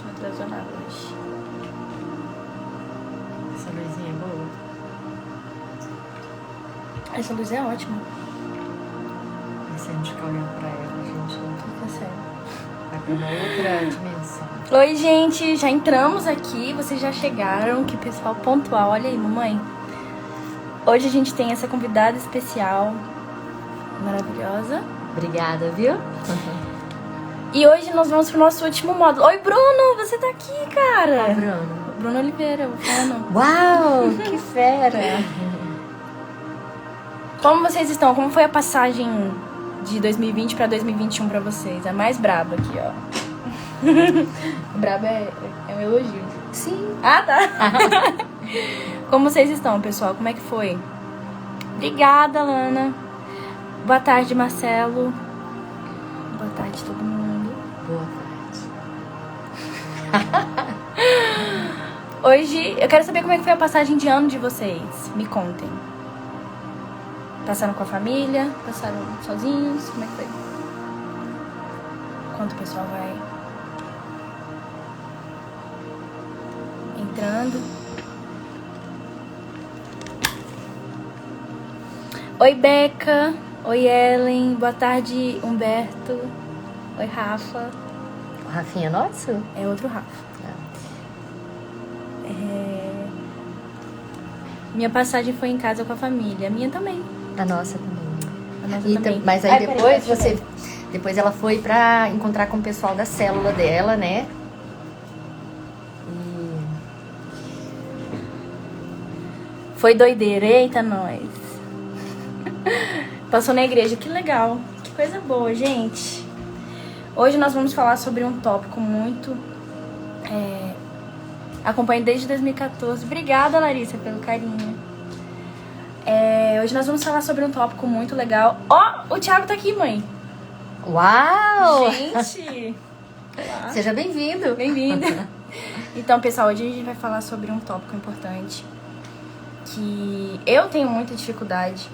ótima tradicional hoje. Essa luzinha é boa? Essa luz é ótima. Mas se a gente ficar olhando pra ela, a gente Fica sério. vai pra uma outra dimensão. Oi, gente, já entramos aqui, vocês já chegaram, que pessoal pontual. Olha aí, mamãe. Hoje a gente tem essa convidada especial, maravilhosa. Obrigada, viu? E hoje nós vamos pro nosso último módulo. Oi, Bruno, você tá aqui, cara. Bruno. Bruno Oliveira, o Bruno. Uau, que fera! Como vocês estão? Como foi a passagem de 2020 pra 2021 pra vocês? A mais braba aqui, ó. Braba é um elogio. Sim. Ah, tá. Como vocês estão, pessoal? Como é que foi? Obrigada, Lana. Boa tarde, Marcelo. Boa tarde, todo mundo. Boa tarde. Hoje, eu quero saber como é que foi a passagem de ano de vocês. Me contem. Passaram com a família? Passaram sozinhos? Como é que foi? Enquanto o pessoal vai entrando. Oi, Beca. Oi, Ellen. Boa tarde, Humberto. Oi, Rafa. O Rafinha é nosso? É outro Rafa. Minha passagem foi em casa com a família. A minha também. A nossa também. A nossa E também. mas aí Ai, depois peraí, depois ela foi pra encontrar com o pessoal da célula dela, né? E foi doideira. Eita, nós. Passou na igreja. Que legal. Que coisa boa, gente. Hoje nós vamos falar sobre um tópico muito... acompanho desde 2014. Obrigada, Larissa, pelo carinho. Hoje nós vamos falar sobre um tópico muito legal. Ó, o Thiago tá aqui, mãe. Uau! Gente! Olá. Seja bem-vindo. Bem-vinda. Então, pessoal, hoje a gente vai falar sobre um tópico importante que eu tenho muita dificuldade.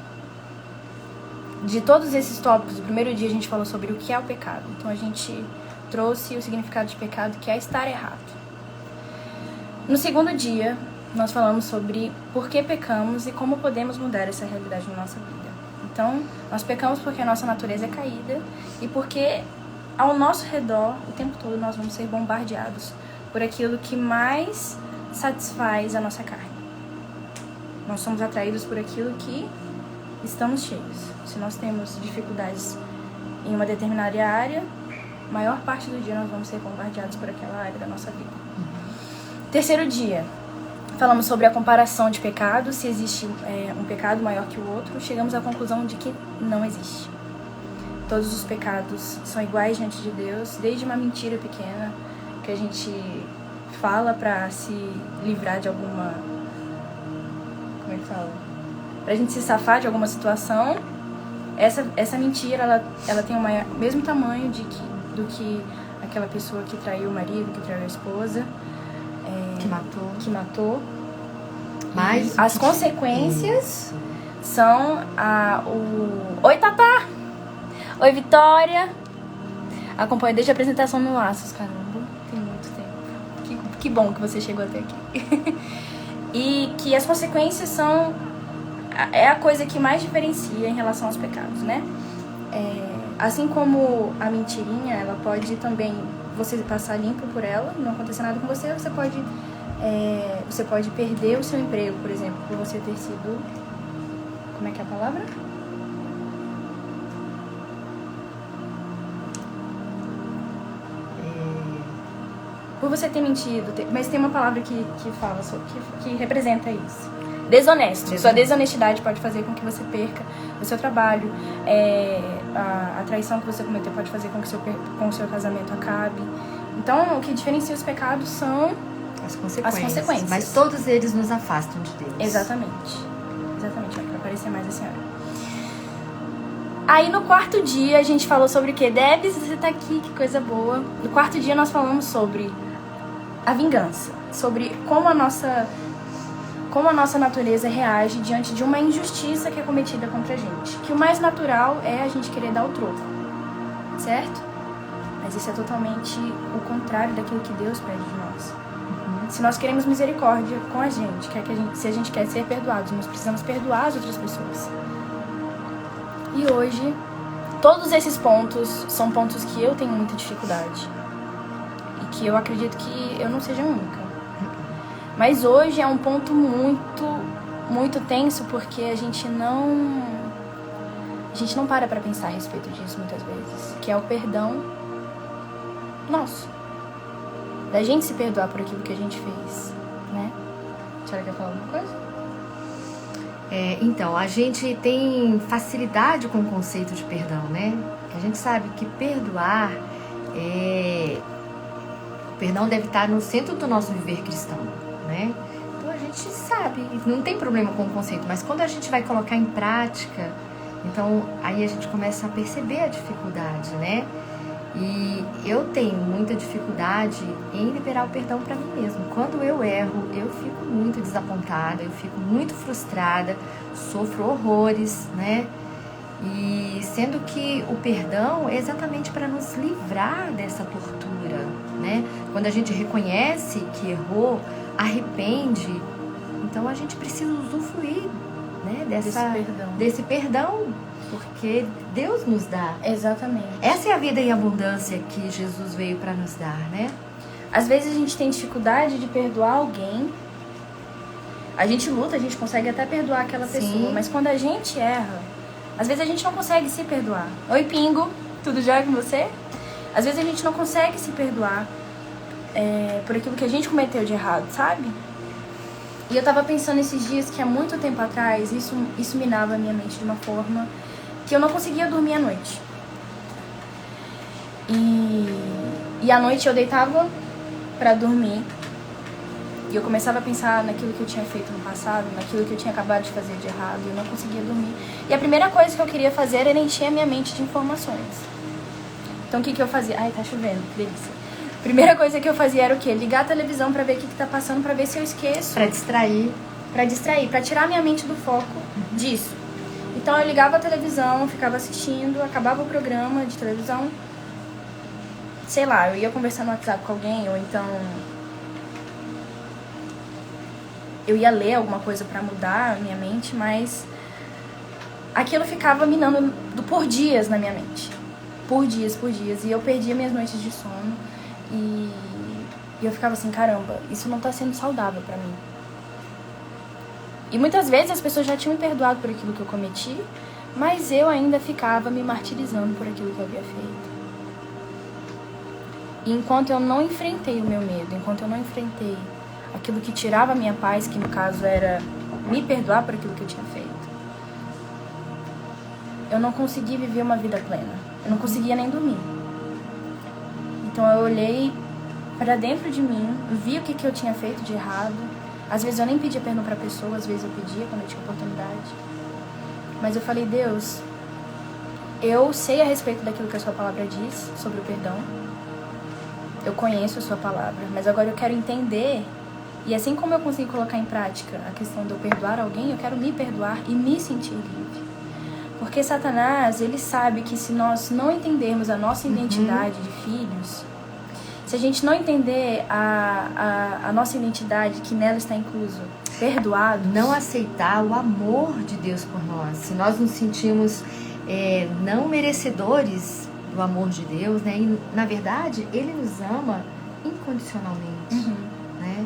De todos esses tópicos, no primeiro dia a gente falou sobre o que é o pecado. Então a gente trouxe o significado de pecado, que é estar errado. No segundo dia, nós falamos sobre por que pecamos e como podemos mudar essa realidade na nossa vida. Então, nós pecamos porque a nossa natureza é caída e porque ao nosso redor, o tempo todo, nós vamos ser bombardeados por aquilo que mais satisfaz a nossa carne. Nós somos atraídos por aquilo que estamos cheios. Se nós temos dificuldades em uma determinada área, a maior parte do dia nós vamos ser bombardeados por aquela área da nossa vida. Terceiro dia, falamos sobre a comparação de pecados, se existe um pecado maior que o outro. Chegamos à conclusão de que não existe. Todos os pecados são iguais diante de Deus, desde uma mentira pequena que a gente fala para se livrar de alguma... Como é que fala? Pra gente se safar de alguma situação. Essa mentira, ela tem o mesmo tamanho do que aquela pessoa que traiu o marido, que traiu a esposa. Que matou. Mas as consequências são Oi, Tatá! Oi, Vitória! Acompanho desde a apresentação no Laços, caramba. Tem muito tempo. Que bom que você chegou até aqui. E que as consequências são... É a coisa que mais diferencia em relação aos pecados, né? Assim como a mentirinha, ela pode também... Você passar limpo por ela, não acontecer nada com você, você pode perder o seu emprego, por exemplo, por você ter sido... Como é que é a palavra? Por você ter mentido, mas tem uma palavra que fala, que representa isso. Desonesto. Sua desonestidade pode fazer com que você perca o seu trabalho. A traição que você cometeu pode fazer com que o seu casamento acabe. Então, o que diferencia os pecados são as consequências. Mas todos eles nos afastam de Deus. Exatamente. Para parecer mais assim, olha. Aí, no quarto dia, a gente falou sobre o quê? Debs, você tá aqui, que coisa boa. No quarto dia, nós falamos sobre a vingança. Sobre como a nossa natureza reage diante de uma injustiça que é cometida contra a gente. Que o mais natural é a gente querer dar o troco, certo? A Mas isso é totalmente o contrário daquilo que Deus pede de nós. Se nós queremos misericórdia com a gente, se a gente quer ser perdoados, nós precisamos perdoar as outras pessoas. E hoje, todos esses pontos são pontos que eu tenho muita dificuldade. E que eu acredito que eu não seja a única. Mas hoje é um ponto muito tenso, porque a gente não para pensar a respeito disso muitas vezes. Que é o perdão nosso. Da gente se perdoar por aquilo que a gente fez, né? A senhora quer falar alguma coisa? Então, a gente tem facilidade com o conceito de perdão, né? A gente sabe que perdoar o perdão deve estar no centro do nosso viver cristão, né? Então a gente sabe, não tem problema com o conceito, mas quando a gente vai colocar em prática, então aí a gente começa a perceber a dificuldade, né? E eu tenho muita dificuldade em liberar o perdão para mim mesmo. Quando eu erro, eu fico muito desapontada, eu fico muito frustrada, sofro horrores, né? E sendo que o perdão é exatamente para nos livrar dessa tortura, né? Quando a gente reconhece que errou, arrepende, então a gente precisa usufruir, né, desse perdão. Porque Deus nos dá. Exatamente. Essa é a vida em abundância que Jesus veio para nos dar, né? Às vezes a gente tem dificuldade de perdoar alguém. A gente luta, a gente consegue até perdoar aquela pessoa. Mas quando a gente erra, às vezes a gente não consegue se perdoar. Oi, Pingo, tudo já com você? Às vezes a gente não consegue se perdoar por aquilo que a gente cometeu de errado, sabe? E eu tava pensando esses dias que há muito tempo atrás, isso minava a minha mente de uma forma que eu não conseguia dormir à noite. E à noite eu deitava pra dormir e eu começava a pensar naquilo que eu tinha feito no passado, naquilo que eu tinha acabado de fazer de errado, e eu não conseguia dormir. E a primeira coisa que eu queria fazer era encher a minha mente de informações. Então o que eu fazia? Ai, tá chovendo, que delícia. A primeira coisa que eu fazia era o quê? Ligar a televisão pra ver o que tá passando, pra ver se eu esqueço. Pra distrair, pra tirar minha mente do foco disso. Então eu ligava a televisão, ficava assistindo, acabava o programa de televisão, sei lá, eu ia conversar no WhatsApp com alguém, ou então eu ia ler alguma coisa pra mudar a minha mente, mas aquilo ficava minando por dias na minha mente. Por dias. E eu perdia minhas noites de sono e eu ficava assim, caramba, isso não tá sendo saudável pra mim. E muitas vezes as pessoas já tinham me perdoado por aquilo que eu cometi, mas eu ainda ficava me martirizando por aquilo que eu havia feito. E enquanto eu não enfrentei o meu medo, enquanto eu não enfrentei aquilo que tirava a minha paz, que no caso era me perdoar por aquilo que eu tinha feito, eu não consegui viver uma vida plena. Eu não conseguia nem dormir. Então eu olhei pra dentro de mim, vi o que eu tinha feito de errado. Às vezes eu nem pedia perdão pra pessoa, às vezes eu pedia quando eu tinha oportunidade. Mas eu falei, Deus, eu sei a respeito daquilo que a sua palavra diz sobre o perdão. Eu conheço a sua palavra, mas agora eu quero entender. E assim como eu consigo colocar em prática a questão de eu perdoar alguém, eu quero me perdoar e me sentir livre. Porque Satanás, ele sabe que se nós não entendermos a nossa identidade de filhos, se a gente não entender a nossa identidade, que nela está incluso, perdoado, não aceitar o amor de Deus por nós, se nós nos sentimos não merecedores do amor de Deus, né? E, na verdade, Ele nos ama incondicionalmente, né?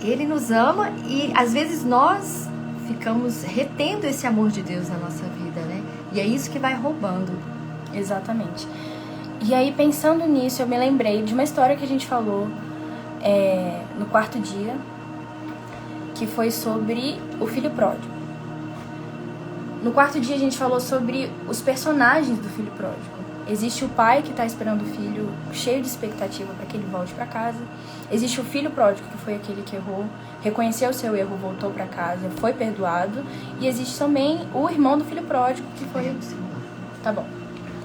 Ele nos ama e às vezes nós ficamos retendo esse amor de Deus na nossa vida, né? E é isso que vai roubando. Exatamente. E aí, pensando nisso, eu me lembrei de uma história que a gente falou no quarto dia, que foi sobre o filho pródigo. No quarto dia, a gente falou sobre os personagens do filho pródigo. Existe o pai que está esperando o filho cheio de expectativa para que ele volte para casa. Existe o filho pródigo, que foi aquele que errou, reconheceu o seu erro, voltou para casa, foi perdoado. E existe também o irmão do filho pródigo, que foi... Tá bom.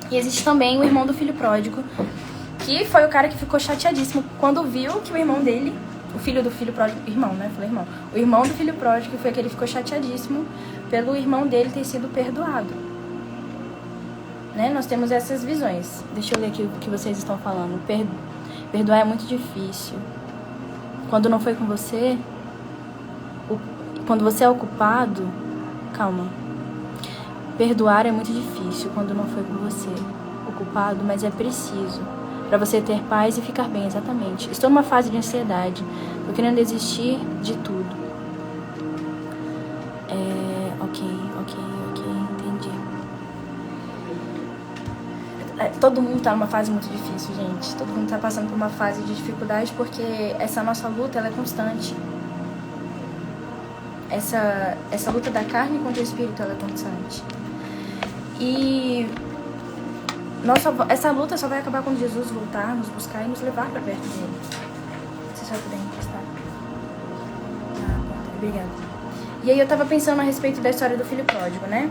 E existe também o irmão do filho pródigo, que foi o cara que ficou chateadíssimo quando viu que o irmão dele, o filho do filho pródigo, irmão, né? Falei irmão. O irmão do filho pródigo foi aquele que ficou chateadíssimo pelo irmão dele ter sido perdoado. né? Nós temos essas visões. Deixa eu ler aqui o que vocês estão falando. Perdoar é muito difícil. Quando não foi com você, quando você é o culpado, calma. Perdoar é muito difícil quando não foi com você o culpado, mas é preciso para você ter paz e ficar bem, exatamente. Estou numa fase de ansiedade. Tô querendo desistir de tudo. Ok, entendi. Todo mundo tá numa fase muito difícil, gente. Todo mundo tá passando por uma fase de dificuldade porque essa nossa luta, ela é constante. Essa luta da carne contra o espírito, ela é constante. E essa luta só vai acabar quando Jesus voltar, nos buscar e nos levar para perto dele. Se você puder encostar. Obrigada. E aí eu tava pensando a respeito da história do filho pródigo, né?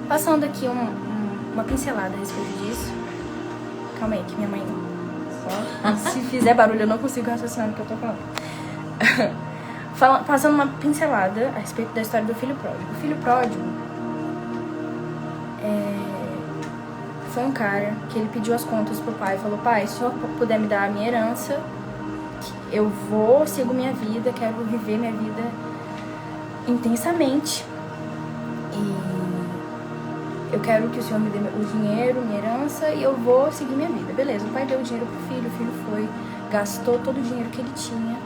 Passando aqui uma pincelada a respeito disso. Calma aí, que minha mãe... Se fizer barulho, eu não consigo raciocinar no que eu tô falando. Passando uma pincelada a respeito da história do filho pródigo. O filho pródigo foi um cara que ele pediu as contas pro pai. Falou: pai, se o senhor puder me dar a minha herança, eu sigo minha vida, quero viver minha vida intensamente. E eu quero que o senhor me dê o dinheiro, minha herança, e eu vou seguir minha vida. Beleza, o pai deu o dinheiro pro filho, o filho foi, gastou todo o dinheiro que ele tinha,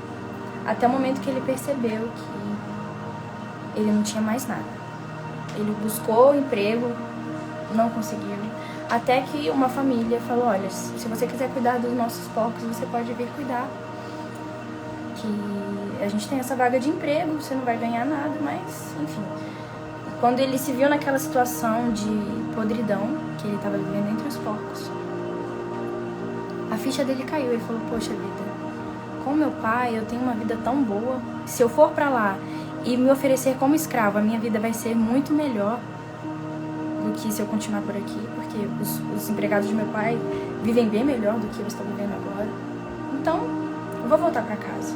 até o momento que ele percebeu que ele não tinha mais nada. Ele buscou emprego, não conseguiu, até que uma família falou: olha, se você quiser cuidar dos nossos porcos, você pode vir cuidar, que a gente tem essa vaga de emprego, você não vai ganhar nada, mas enfim. Quando ele se viu naquela situação de podridão, que ele estava vivendo entre os porcos, a ficha dele caiu. Ele falou: poxa vida, com meu pai eu tenho uma vida tão boa, se eu for pra lá e me oferecer como escravo, a minha vida vai ser muito melhor do que se eu continuar por aqui, porque os empregados de meu pai vivem bem melhor do que eu estou vivendo agora. Então, eu vou voltar pra casa.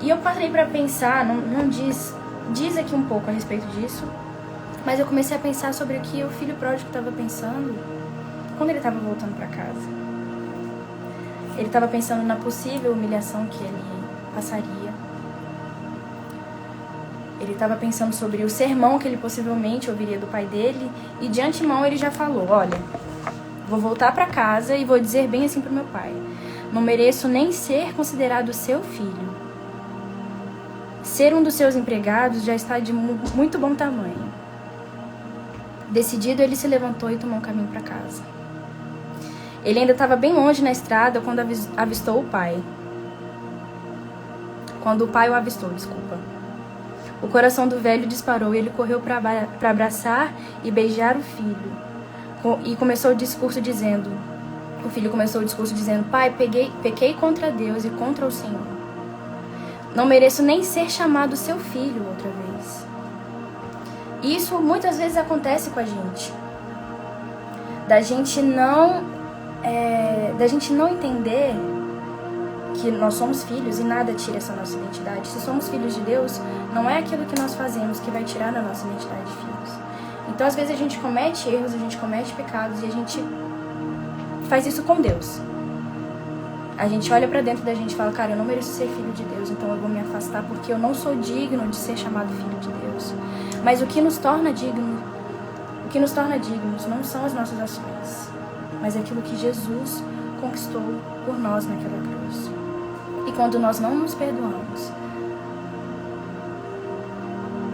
E eu parei pra pensar, não diz aqui um pouco a respeito disso, mas eu comecei a pensar sobre o que o filho pródigo estava pensando quando ele estava voltando pra casa. Ele estava pensando na possível humilhação que ele passaria. Ele estava pensando sobre o sermão que ele possivelmente ouviria do pai dele, e de antemão ele já falou: olha, vou voltar pra casa e vou dizer bem assim pro meu pai: não mereço nem ser considerado seu filho. Ser um dos seus empregados já está de muito bom tamanho. Decidido, ele se levantou e tomou um caminho para casa. Ele ainda estava bem longe na estrada quando avistou o pai. Quando o pai o avistou, desculpa. O coração do velho disparou e ele correu para abraçar e beijar o filho. E começou o discurso dizendo... O filho começou o discurso dizendo: pai, pequei contra Deus e contra o Senhor. Não mereço nem ser chamado seu filho outra vez. E isso muitas vezes acontece com a gente. Da gente não entender que nós somos filhos e nada tira essa nossa identidade. Se somos filhos de Deus, não é aquilo que nós fazemos que vai tirar a nossa identidade de filhos. Então, às vezes, a gente comete erros, a gente comete pecados e a gente faz isso com Deus. A gente olha pra dentro da gente e fala: cara, eu não mereço ser filho de Deus, então eu vou me afastar porque eu não sou digno de ser chamado filho de Deus. Mas o que nos torna dignos não são as nossas ações, mas é aquilo que Jesus conquistou por nós naquela cruz. E quando nós não nos perdoamos,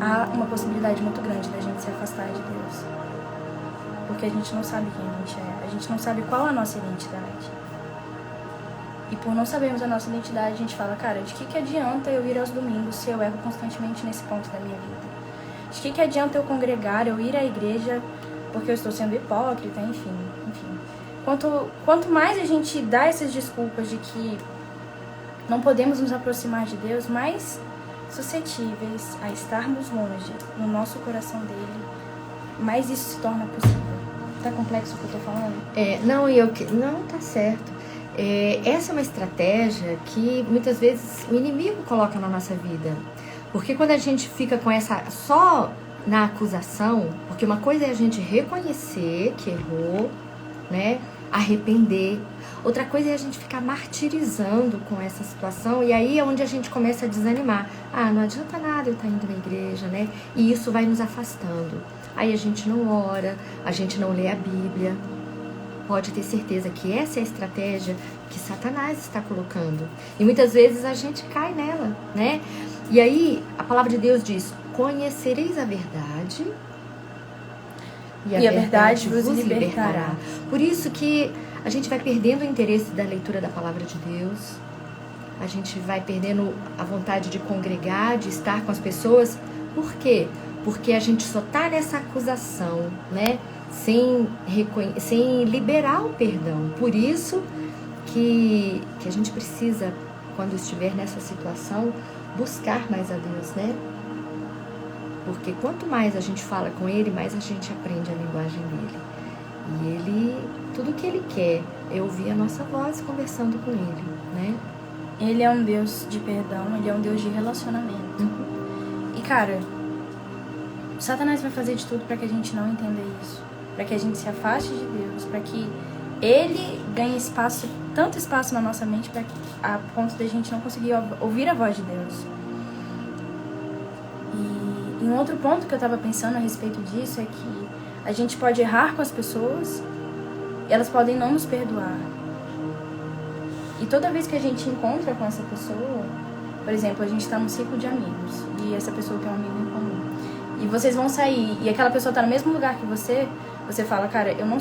há uma possibilidade muito grande da gente se afastar de Deus. Porque a gente não sabe quem a gente é, a gente não sabe qual é a nossa identidade. E por não sabermos a nossa identidade, a gente fala: cara, de que adianta eu ir aos domingos se eu erro constantemente nesse ponto da minha vida? De que adianta eu congregar, eu ir à igreja porque eu estou sendo hipócrita, enfim. Quanto mais a gente dá essas desculpas de que não podemos nos aproximar de Deus, mais suscetíveis a estarmos longe no nosso coração dele, mais isso se torna possível. Tá complexo o que eu tô falando? Não, tá certo. Essa é uma estratégia que muitas vezes o inimigo coloca na nossa vida. Porque quando a gente fica com essa só na acusação, porque uma coisa é a gente reconhecer que errou, né? Arrepender. Outra coisa é a gente ficar martirizando com essa situação, e aí é onde a gente começa a desanimar. Ah, não adianta nada eu estar indo na igreja, né? E isso vai nos afastando. Aí a gente não ora, a gente não lê a Bíblia. Pode ter certeza que essa é a estratégia que Satanás está colocando. E muitas vezes a gente cai nela, né? E aí a palavra de Deus diz: conhecereis a verdade e a verdade vos libertará. Por isso que a gente vai perdendo o interesse da leitura da palavra de Deus. A gente vai perdendo a vontade de congregar, de estar com as pessoas. Por quê? Porque a gente só está nessa acusação, né? Sem liberar o perdão. Por isso que a gente precisa, quando estiver nessa situação, buscar mais a Deus, né? Porque quanto mais a gente fala com Ele, mais a gente aprende a linguagem dele. E Ele, tudo que Ele quer é ouvir a nossa voz conversando com Ele, né? Ele é um Deus de perdão, Ele é um Deus de relacionamento. E cara, Satanás vai fazer de tudo para que a gente não entenda isso, para que a gente se afaste de Deus, para que Ele ganhe espaço, tanto espaço na nossa mente, a ponto de a gente não conseguir ouvir a voz de Deus. E um outro ponto que eu estava pensando a respeito disso é que a gente pode errar com as pessoas e elas podem não nos perdoar. E toda vez que a gente encontra com essa pessoa, por exemplo, a gente está num ciclo de amigos e essa pessoa tem um amigo em comum. E vocês vão sair e aquela pessoa está no mesmo lugar que você fala, cara, eu não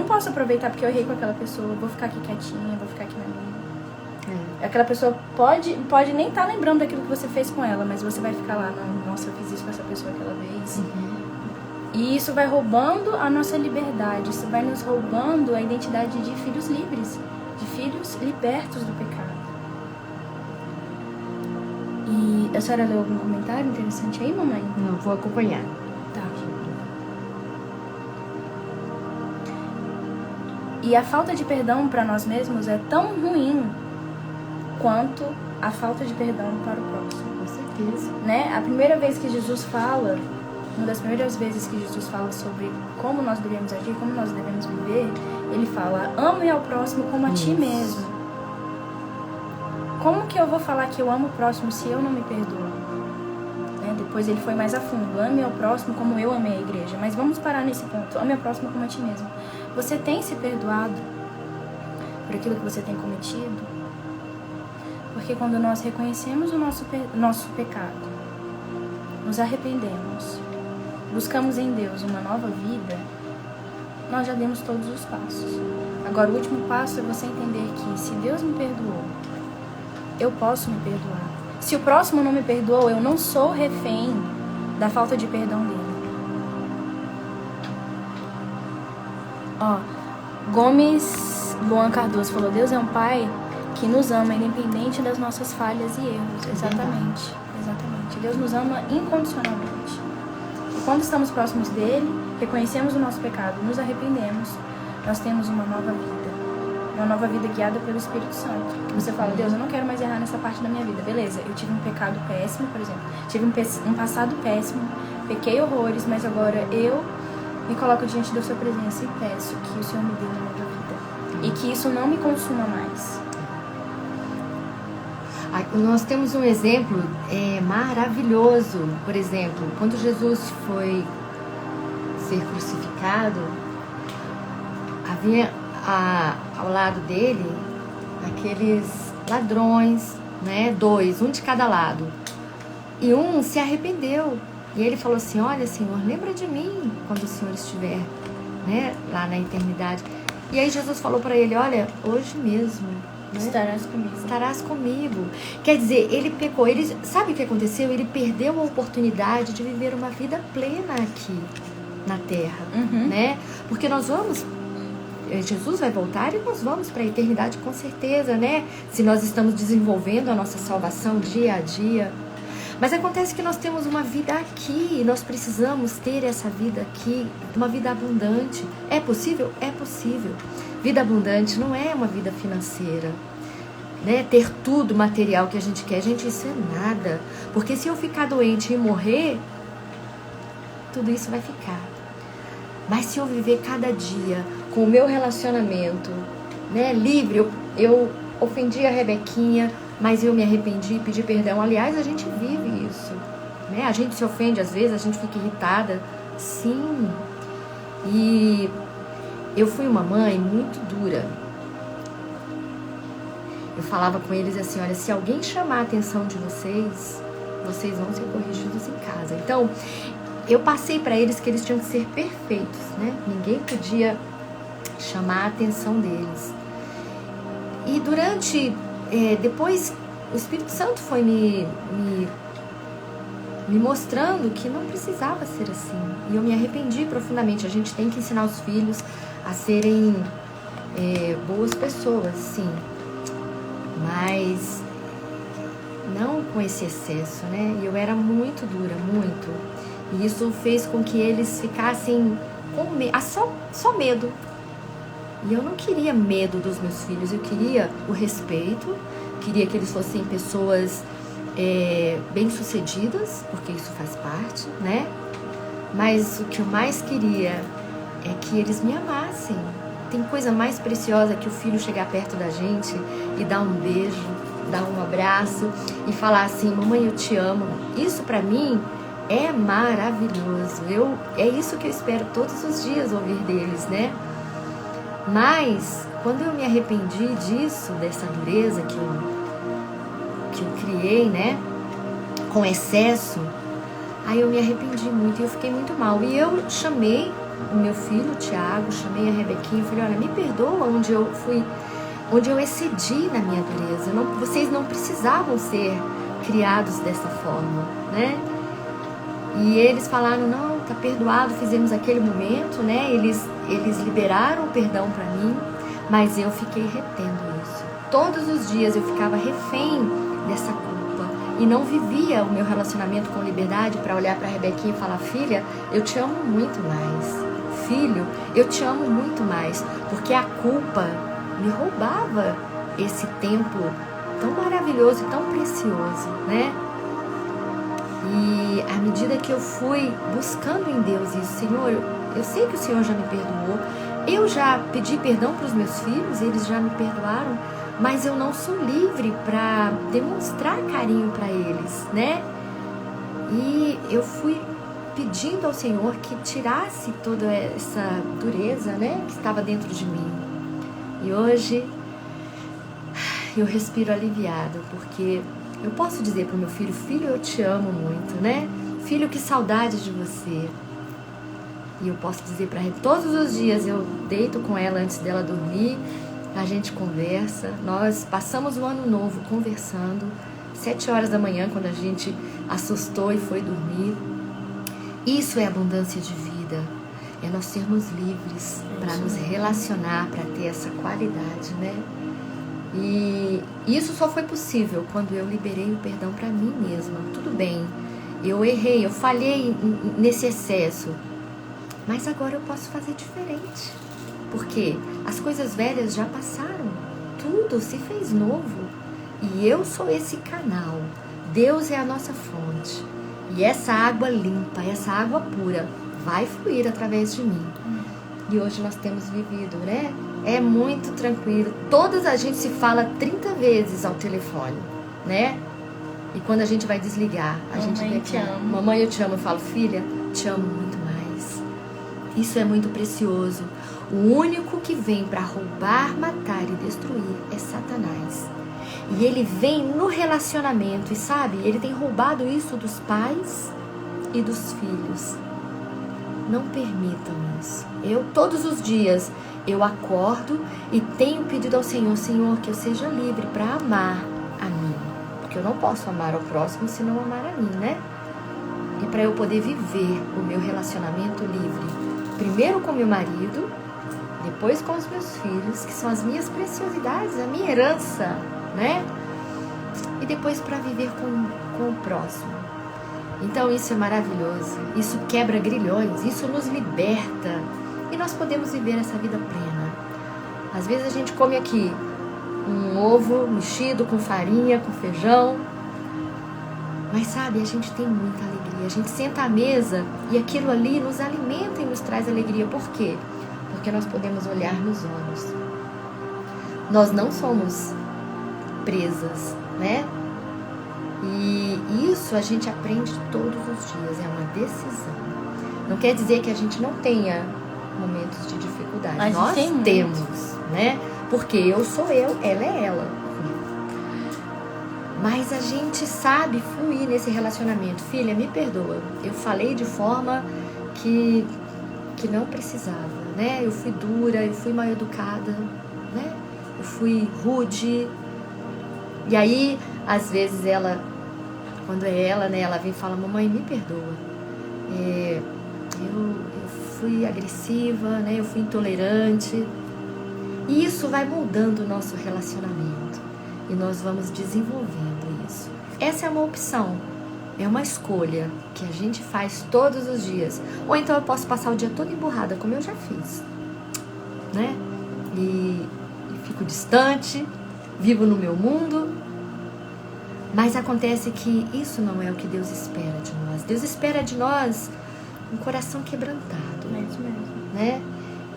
posso aproveitar porque eu errei com aquela pessoa, eu vou ficar aqui quietinha, vou ficar aqui na minha. Aquela pessoa pode nem estar lembrando daquilo que você fez com ela, mas você vai ficar lá, não, nossa, eu fiz isso com essa pessoa aquela vez. E isso vai roubando a nossa liberdade, isso vai nos roubando a identidade de filhos livres, de filhos libertos do pecado. E a senhora leu algum comentário interessante aí, mamãe? Não, vou acompanhar. Tá. E a falta de perdão para nós mesmos é tão ruim quanto a falta de perdão para o próximo. Com certeza. Né? A primeira vez que Jesus fala, uma das primeiras vezes que Jesus fala sobre como nós devemos agir, como nós devemos viver, ele fala, ame ao próximo como a ti mesmo. Como que eu vou falar que eu amo o próximo se eu não me perdoo? Né? Depois ele foi mais a fundo, ame ao próximo como eu amei a igreja. Mas vamos parar nesse ponto, ame ao próximo como a ti mesmo. Você tem se perdoado por aquilo que você tem cometido? Porque quando nós reconhecemos o nosso pecado, nos arrependemos, buscamos em Deus uma nova vida, nós já demos todos os passos. Agora o último passo é você entender que se Deus me perdoou, eu posso me perdoar. Se o próximo não me perdoou, eu não sou refém da falta de perdão dele. Gomes Luan Cardoso falou, Deus é um pai que nos ama independente das nossas falhas e erros. Exatamente. Deus nos ama incondicionalmente. E quando estamos próximos dele, reconhecemos o nosso pecado, nos arrependemos, nós temos uma nova vida. Uma nova vida guiada pelo Espírito Santo. Você fala, Deus, eu não quero mais errar nessa parte da minha vida. Beleza, eu tive um pecado péssimo, por exemplo. Tive um passado péssimo, pequei horrores, mas agora eu me coloco diante da sua presença e peço que o Senhor me dê uma nova vida. E que isso não me consuma mais. Nós temos um exemplo maravilhoso. Por exemplo, quando Jesus foi ser crucificado, havia ao lado dele aqueles ladrões, né? 2, um de cada lado. E um se arrependeu. E ele falou assim, olha, Senhor, lembra de mim quando o Senhor estiver, né, lá na eternidade. E aí Jesus falou para ele, olha, hoje mesmo, né, estarás comigo. Quer dizer, ele pecou. Sabe o que aconteceu? Ele perdeu a oportunidade de viver uma vida plena aqui na Terra, né? Porque Jesus vai voltar e nós vamos para a eternidade com certeza, né? Se nós estamos desenvolvendo a nossa salvação dia a dia. Mas acontece que nós temos uma vida aqui e nós precisamos ter essa vida aqui, uma vida abundante. É possível? É possível. Vida abundante não é uma vida financeira, né? Ter tudo material que a gente quer. Gente, isso é nada. Porque se eu ficar doente e morrer, tudo isso vai ficar. Mas se eu viver cada dia com o meu relacionamento, né, livre, eu ofendi a Rebequinha, mas eu me arrependi, pedi perdão. Aliás, a gente vive isso, né? A gente se ofende às vezes, a gente fica irritada. Sim. E eu fui uma mãe muito dura. Eu falava com eles assim, olha, se alguém chamar a atenção de vocês, vocês vão ser corrigidos em casa. Então, eu passei para eles que eles tinham que ser perfeitos, né? Ninguém podia chamar a atenção deles. E depois, o Espírito Santo foi me mostrando que não precisava ser assim. E eu me arrependi profundamente. A gente tem que ensinar os filhos a serem boas pessoas, sim. Mas não com esse excesso, né? E eu era muito dura, muito. E isso fez com que eles ficassem com medo, só medo. E eu não queria medo dos meus filhos, eu queria o respeito, queria que eles fossem pessoas bem-sucedidas, porque isso faz parte, né? Mas o que eu mais queria é que eles me amassem. Tem coisa mais preciosa que o filho chegar perto da gente e dar um beijo, dar um abraço e falar assim, mamãe, eu te amo. Isso pra mim é maravilhoso. É isso que eu espero todos os dias ouvir deles, né? Mas quando eu me arrependi disso, dessa dureza que eu criei, né, com excesso, aí eu me arrependi muito e eu fiquei muito mal. E eu chamei o meu filho, o Thiago, chamei a Rebequinha e falei, olha, me perdoa onde eu excedi na minha dureza. Vocês não precisavam ser criados dessa forma, né? E eles falaram, não, tá perdoado, fizemos aquele momento, né? Eles liberaram o perdão pra mim, mas eu fiquei retendo isso. Todos os dias eu ficava refém dessa culpa e não vivia o meu relacionamento com liberdade para olhar pra Rebequinha e falar, filha, eu te amo muito mais. Filho, eu te amo muito mais, porque a culpa me roubava esse tempo tão maravilhoso e tão precioso, né? E à medida que eu fui buscando em Deus isso, Senhor, eu sei que o Senhor já me perdoou, eu já pedi perdão para os meus filhos, eles já me perdoaram, mas eu não sou livre para demonstrar carinho para eles, né? E eu fui pedindo ao Senhor que tirasse toda essa dureza, né, que estava dentro de mim. E hoje eu respiro aliviado, porque eu posso dizer para o meu filho, filho, eu te amo muito, né? Filho, que saudade de você. E eu posso dizer para ele, todos os dias eu deito com ela antes dela dormir, a gente conversa, nós passamos o ano novo conversando, 7 horas da manhã, quando a gente assustou e foi dormir. Isso é abundância de vida, é nós sermos livres para nos relacionar, para ter essa qualidade, né? E isso só foi possível quando eu liberei o perdão para mim mesma. Tudo bem, eu errei, eu falhei nesse excesso, mas agora eu posso fazer diferente, porque as coisas velhas já passaram, tudo se fez novo e eu sou esse canal. Deus é a nossa fonte e essa água limpa, essa água pura vai fluir através de mim. E hoje nós temos vivido, né? É muito tranquilo. Todas a gente se fala 30 vezes ao telefone, né? E quando a gente vai desligar, a gente declara, mamãe, eu te amo. Eu falo, filha, te amo muito mais. Isso é muito precioso. O único que vem para roubar, matar e destruir é Satanás. E ele vem no relacionamento, e sabe, ele tem roubado isso dos pais e dos filhos. Não permitam isso. Eu, todos os dias, eu acordo e tenho pedido ao Senhor, Senhor, que eu seja livre para amar a mim. Porque eu não posso amar ao próximo se não amar a mim, né? E para eu poder viver o meu relacionamento livre, primeiro com meu marido, depois com os meus filhos, que são as minhas preciosidades, a minha herança, né? E depois para viver com o próximo. Então isso é maravilhoso, isso quebra grilhões, isso nos liberta e nós podemos viver essa vida plena. Às vezes a gente come aqui um ovo mexido com farinha, com feijão, mas sabe, a gente tem muita alegria E a gente senta à mesa e aquilo ali nos alimenta e nos traz alegria. Por quê? Porque nós podemos olhar nos olhos. Nós não somos presas, né? E isso a gente aprende todos os dias, é uma decisão. Não quer dizer que a gente não tenha momentos de dificuldade. Nós temos, né? Porque eu sou eu, ela é ela. Mas a gente sabe fluir nesse relacionamento. Filha, me perdoa. Eu falei de forma que não precisava, né? Eu fui dura, eu fui mal educada, né? Eu fui rude. E aí, às vezes ela, quando é ela, né? Ela vem e fala, mamãe, me perdoa. Eu fui agressiva, né? Eu fui intolerante. E isso vai moldando o nosso relacionamento. E nós vamos desenvolvendo isso. Essa é uma opção. É uma escolha que a gente faz todos os dias. Ou então eu posso passar o dia todo emburrada, como eu já fiz, né? E fico distante, vivo no meu mundo. Mas acontece que isso não é o que Deus espera de nós. Deus espera de nós um coração quebrantado. É isso mesmo. Né?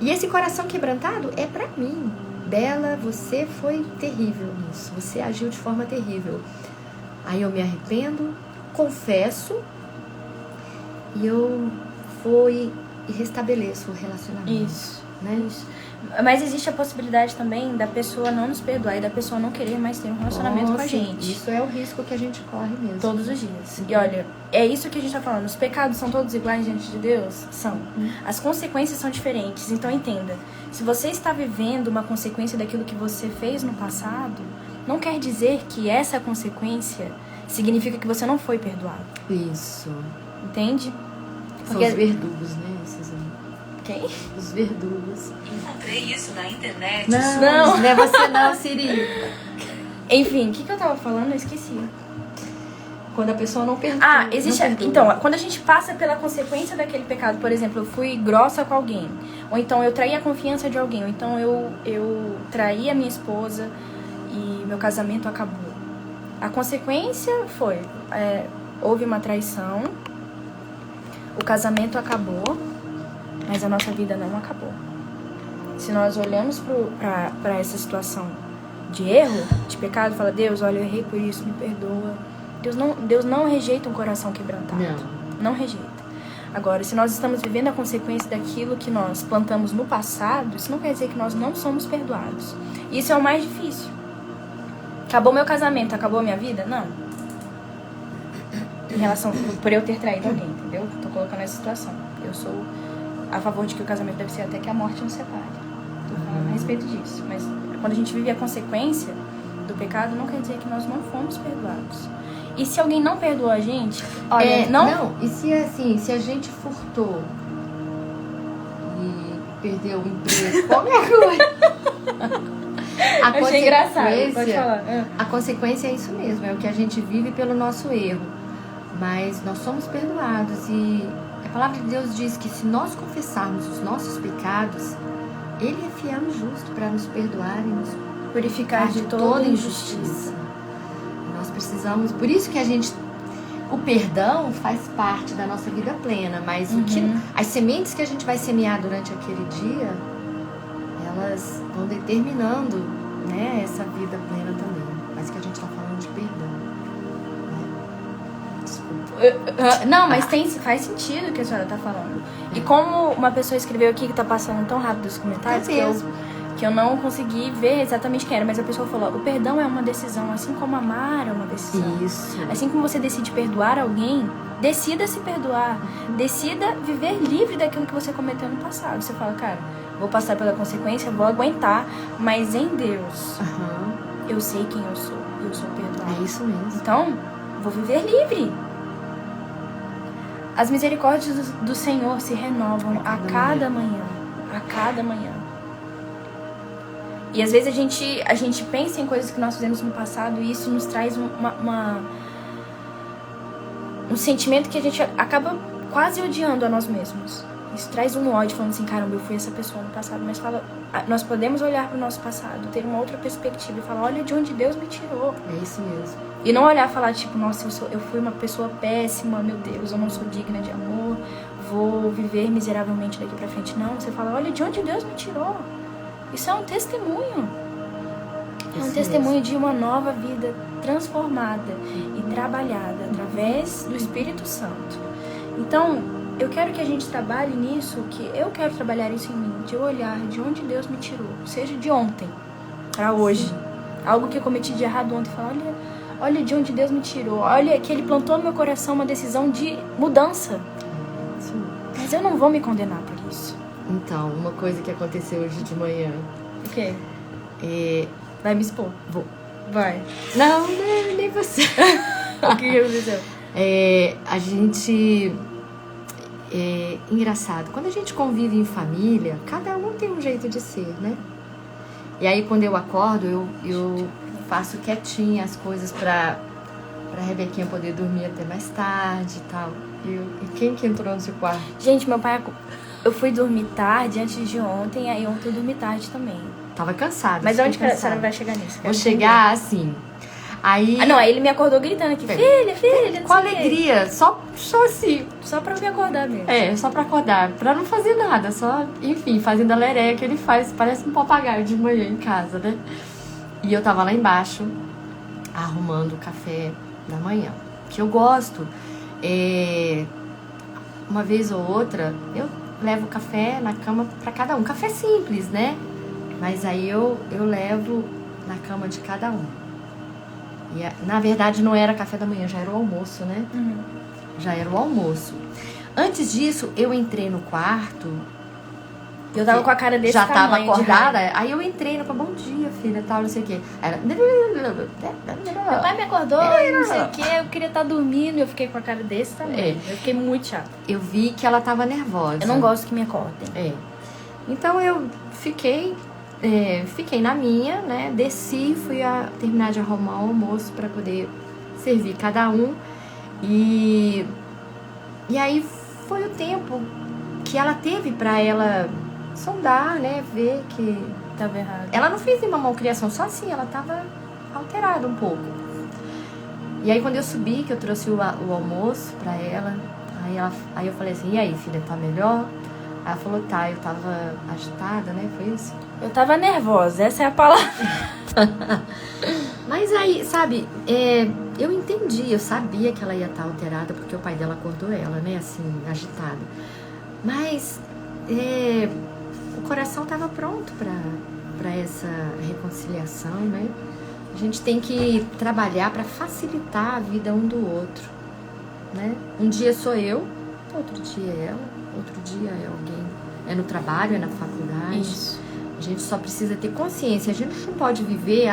E esse coração quebrantado é pra mim. Bela, você foi terrível nisso. Você agiu de forma terrível. Aí eu me arrependo, confesso, e eu vou e restabeleço o relacionamento. Isso, né? Isso. Mas existe a possibilidade também da pessoa não nos perdoar e da pessoa não querer mais ter um relacionamento com a gente. Isso é o risco que a gente corre mesmo. Todos os dias. E olha, é isso que a gente tá falando. Os pecados são todos iguais diante de Deus? São. As consequências são diferentes. Então entenda, se você está vivendo uma consequência daquilo que você fez no passado, não quer dizer que essa consequência significa que você não foi perdoado. Isso. Entende? São os verdugos, né? Esses aí. Quem? Os verdugos. Encontrei isso na internet. Não é você não, Siri. Enfim, o que eu tava falando? Eu esqueci. Quando a pessoa não perdoa. Ah, existe. Não perdoa. Então, quando a gente passa pela consequência daquele pecado, por exemplo, eu fui grossa com alguém, ou então eu traí a confiança de alguém, ou então eu traí a minha esposa e meu casamento acabou. A consequência foi, houve uma traição, o casamento acabou, mas a nossa vida não acabou. Se nós olhamos para essa situação de erro, de pecado, fala, Deus, olha, eu errei por isso, me perdoa. Deus não rejeita um coração quebrantado. Não rejeita. Agora, se nós estamos vivendo a consequência daquilo que nós plantamos no passado, isso não quer dizer que nós não somos perdoados. Isso é o mais difícil. Acabou meu casamento, acabou minha vida? Não. Em relação, por eu ter traído alguém, entendeu? Tô colocando essa situação. Eu sou a favor de que o casamento deve ser até que a morte nos separe. Tô falando a respeito disso. Mas quando a gente vive a consequência do pecado, não quer dizer que nós não fomos perdoados. E se alguém não perdoou a gente, olha, e se assim, se a gente furtou e perdeu o emprego, qualquer coisa. Achei engraçado, pode falar. A consequência é isso mesmo, é o que a gente vive pelo nosso erro. Mas nós somos perdoados e a palavra de Deus diz que se nós confessarmos os nossos pecados, Ele é fiel e justo para nos perdoar e nos purificar de toda injustiça. Nós precisamos, por isso que o perdão faz parte da nossa vida plena, mas as sementes que a gente vai semear durante aquele dia, elas vão determinando, né, essa vida plena também. Mas que a gente está falando de perdão. Né? Desculpa. Não, mas faz sentido o que a senhora está falando. E como uma pessoa escreveu aqui que está passando tão rápido os comentários, que eu não consegui ver exatamente quem era, mas a pessoa falou, o perdão é uma decisão, assim como amar é uma decisão. Isso. Assim como você decide perdoar alguém, decida se perdoar. Decida viver livre daquilo que você cometeu no passado. Você fala, cara, vou passar pela consequência, vou aguentar, mas em Deus, eu sei quem eu sou perdoado. É isso mesmo. Então, vou viver livre. As misericórdias do Senhor se renovam a cada manhã. A cada manhã. E às vezes a gente pensa em coisas que nós fizemos no passado e isso nos traz um sentimento que a gente acaba quase odiando a nós mesmos. Isso traz um ódio, falando assim, caramba, eu fui essa pessoa no passado. Mas fala, nós podemos olhar pro nosso passado, ter uma outra perspectiva e falar, olha de onde Deus me tirou. É isso mesmo. E não olhar e falar, tipo, nossa, eu fui uma pessoa péssima, meu Deus, eu não sou digna de amor, vou viver miseravelmente daqui pra frente. Não, você fala, olha de onde Deus me tirou. Isso é um testemunho. É um testemunho de uma nova vida transformada e trabalhada através do Espírito Santo. Então, eu quero que a gente trabalhe nisso, que eu quero trabalhar isso em mim, de eu olhar de onde Deus me tirou, seja de ontem pra hoje. Algo que eu cometi de errado ontem, falar, olha de onde Deus me tirou, olha que Ele plantou no meu coração uma decisão de mudança. Mas eu não vou me condenar por isso. Então, uma coisa que aconteceu hoje de manhã. O quê? Vai me expor? Vou. Vai. Não, nem você. O que aconteceu? A gente... engraçado. Quando a gente convive em família, cada um tem um jeito de ser, né? E aí, quando eu acordo, eu faço quietinha as coisas pra Rebequinha poder dormir até mais tarde e tal. E quem que entrou no seu quarto? Gente, meu pai... Eu fui dormir tarde antes de ontem, aí ontem eu dormi tarde também. Tava cansada. Mas onde que a senhora vai chegar nisso? Vou chegar assim. Aí... não, aí ele me acordou gritando aqui, filha, com alegria, só assim. Só pra me acordar mesmo. Só pra acordar, pra não fazer nada, só, enfim, fazendo a lereia que ele faz, parece um papagaio de manhã em casa, né? E eu tava lá embaixo, arrumando o café da manhã, que eu gosto. Uma vez ou outra, eu levo café na cama pra cada um, café simples, né? Mas aí eu levo na cama de cada um. E, na verdade, não era café da manhã, já era o almoço, né? Uhum. Já era o almoço. Antes disso, eu entrei no quarto. Eu tava com a cara desse já tamanho. Já tava acordada. Aí eu entrei no quarto, bom dia, filha, tal, não sei o quê. Era... Meu pai me acordou, não sei o quê, eu queria estar dormindo, eu fiquei com a cara desse tamanho. Eu fiquei muito chata. Eu vi que ela tava nervosa. Eu não gosto que me acordem. Então eu fiquei na minha, né? Desci, fui terminar de arrumar o almoço pra poder servir cada um. E aí foi o tempo que ela teve pra ela sondar, né? Ver que tava errado. Ela não fez nenhuma malcriação, só assim, ela tava alterada um pouco. E aí quando eu subi, que eu trouxe o almoço pra ela, aí eu falei assim, e aí, filha, tá melhor? Aí ela falou, tá, eu tava agitada, né? Foi isso? Eu tava nervosa, essa é a palavra. Mas aí, sabe, eu entendi, eu sabia que ela ia estar alterada, porque o pai dela acordou ela, né, assim, agitada. Mas o coração estava pronto para essa reconciliação, né? A gente tem que trabalhar para facilitar a vida um do outro, né? Um dia sou eu, outro dia é ela, outro dia é alguém, é no trabalho, é na faculdade. Isso. A gente só precisa ter consciência, a gente não pode viver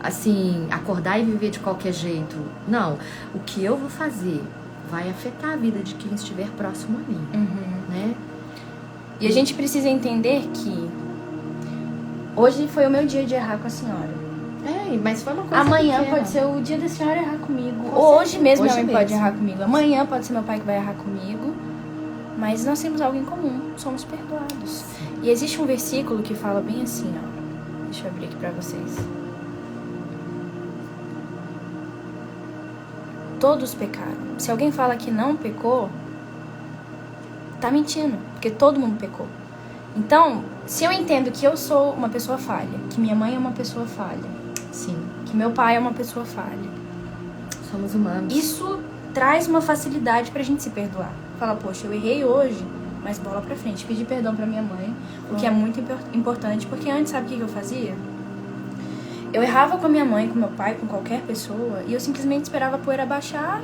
assim, acordar e viver de qualquer jeito. Não, o que eu vou fazer vai afetar a vida de quem estiver próximo a mim, né? E a gente precisa entender que hoje foi o meu dia de errar com a senhora. Mas foi uma coisa amanhã pequena. pode ser o dia da senhora errar comigo. Ou hoje mesmo minha mãe pode errar comigo. Amanhã pode ser meu pai que vai errar comigo. Mas nós temos algo em comum, somos perdoados. Sim. E existe um versículo que fala bem assim, ó. Deixa eu abrir aqui pra vocês. Todos pecaram. Se alguém fala que não pecou, tá mentindo, porque todo mundo pecou. Então, se eu entendo que eu sou uma pessoa falha, que minha mãe é uma pessoa falha, sim, que meu pai é uma pessoa falha, somos humanos. Isso traz uma facilidade pra gente se perdoar. Fala, poxa, eu errei hoje, mas bola pra frente. Pedi perdão pra minha mãe, o que é muito importante, porque antes, sabe o que eu fazia? Eu errava com a minha mãe, com meu pai, com qualquer pessoa, e eu simplesmente esperava a poeira baixar.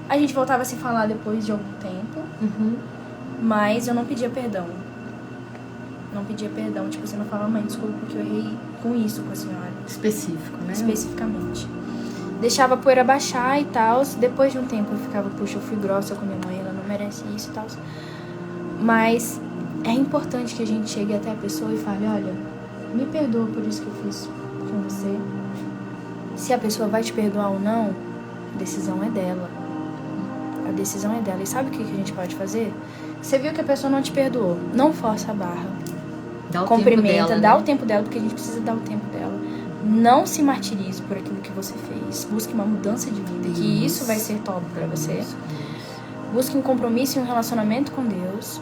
A gente voltava a se falar depois de algum tempo, mas eu não pedia perdão. Não pedia perdão, tipo, você não falava, mãe, desculpa, porque eu errei com isso com a senhora. Específico, né? Especificamente. Deixava a poeira baixar e tal. Depois de um tempo eu ficava, puxa, eu fui grossa com a minha mãe, ela não merece isso e tal. Mas é importante que a gente chegue até a pessoa e fale, olha, me perdoa por isso que eu fiz com você. Se a pessoa vai te perdoar ou não, a decisão é dela. A decisão é dela. E sabe o que a gente pode fazer? Você viu que a pessoa não te perdoou. Não força a barra. Dá o Cumprimenta, tempo dela, dá né? o tempo dela, porque a gente precisa dar o tempo dela. Não se martirize por aquilo que você fez. Busque uma mudança de vida, que isso vai ser top pra você. Busque um compromisso e um relacionamento com Deus.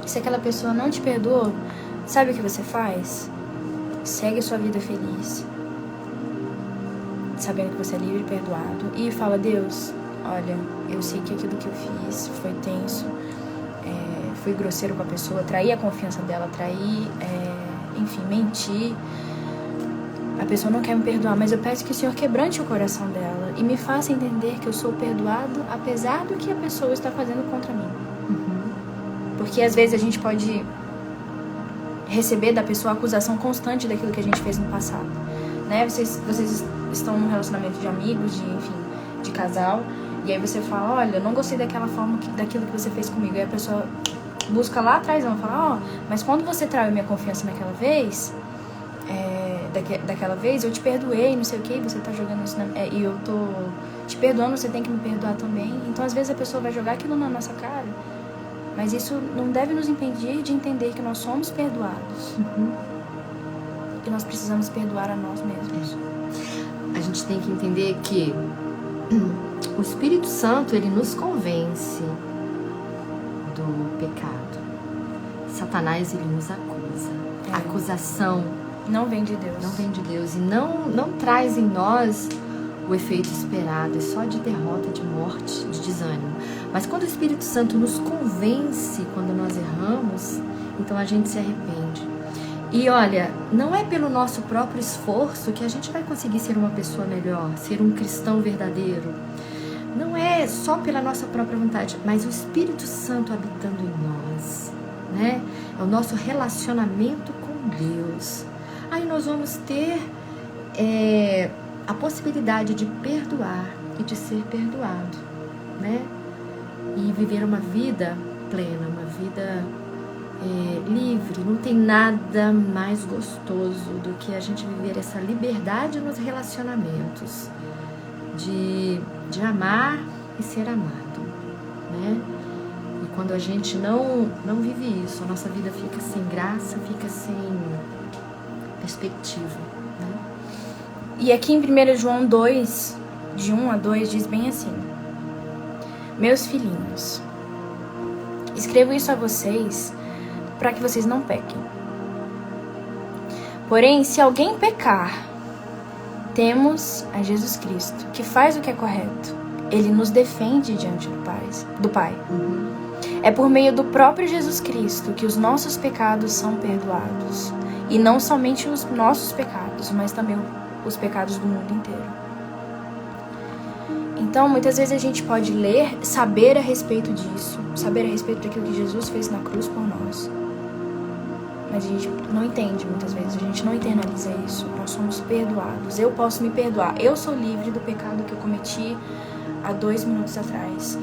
Se aquela pessoa não te perdoou, sabe o que você faz? Segue a sua vida feliz, sabendo que você é livre e perdoado. E fala: Deus, olha, eu sei que aquilo que eu fiz foi tenso, fui grosseiro com a pessoa, traí a confiança dela, enfim, menti. A pessoa não quer me perdoar, mas eu peço que o Senhor quebrante o coração dela e me faça entender que eu sou perdoado, apesar do que a pessoa está fazendo contra mim. Porque às vezes a gente pode receber da pessoa a acusação constante daquilo que a gente fez no passado, né? Vocês estão num relacionamento de amigos, de casal, e aí você fala: olha, eu não gostei daquela forma, daquilo que você fez comigo. E a pessoa busca lá atrás, ela fala: mas quando você traiu minha confiança naquela vez, daquela vez eu te perdoei, não sei o que, você tá jogando isso e eu tô te perdoando, você tem que me perdoar também. Então às vezes a pessoa vai jogar aquilo na nossa cara, mas isso não deve nos impedir de entender que nós somos perdoados. E nós precisamos perdoar a nós mesmos. A gente tem que entender que o Espírito Santo, ele nos convence do pecado. Satanás, ele nos acusa. A acusação não vem de Deus. Não vem de Deus. E não traz em nós o efeito esperado. É só de derrota, de morte, de desânimo. Mas quando o Espírito Santo nos convence, quando nós erramos, então a gente se arrepende. E olha, não é pelo nosso próprio esforço que a gente vai conseguir ser uma pessoa melhor, ser um cristão verdadeiro. Não é só pela nossa própria vontade, mas o Espírito Santo habitando em nós, né? É o nosso relacionamento com Deus. Aí nós vamos ter a possibilidade de perdoar e de ser perdoado, né? E viver uma vida plena, uma vida livre. Não tem nada mais gostoso do que a gente viver essa liberdade nos relacionamentos, de amar e ser amado, né? E quando a gente não vive isso, a nossa vida fica sem graça, fica sem perspectiva, né? E aqui em 1 João 2, de 1 a 2, diz bem assim: meus filhinhos, escrevo isso a vocês para que vocês não pequem. Porém, se alguém pecar, temos a Jesus Cristo, que faz o que é correto. Ele nos defende diante do Pai. É por meio do próprio Jesus Cristo que os nossos pecados são perdoados. E não somente os nossos pecados, mas também os pecados do mundo inteiro. Então, muitas vezes a gente pode ler, saber a respeito disso, saber a respeito daquilo que Jesus fez na cruz por nós. Mas a gente não entende muitas vezes, a gente não internaliza isso. Nós somos perdoados. Eu posso me perdoar. Eu sou livre do pecado que eu cometi há 2 minutos atrás.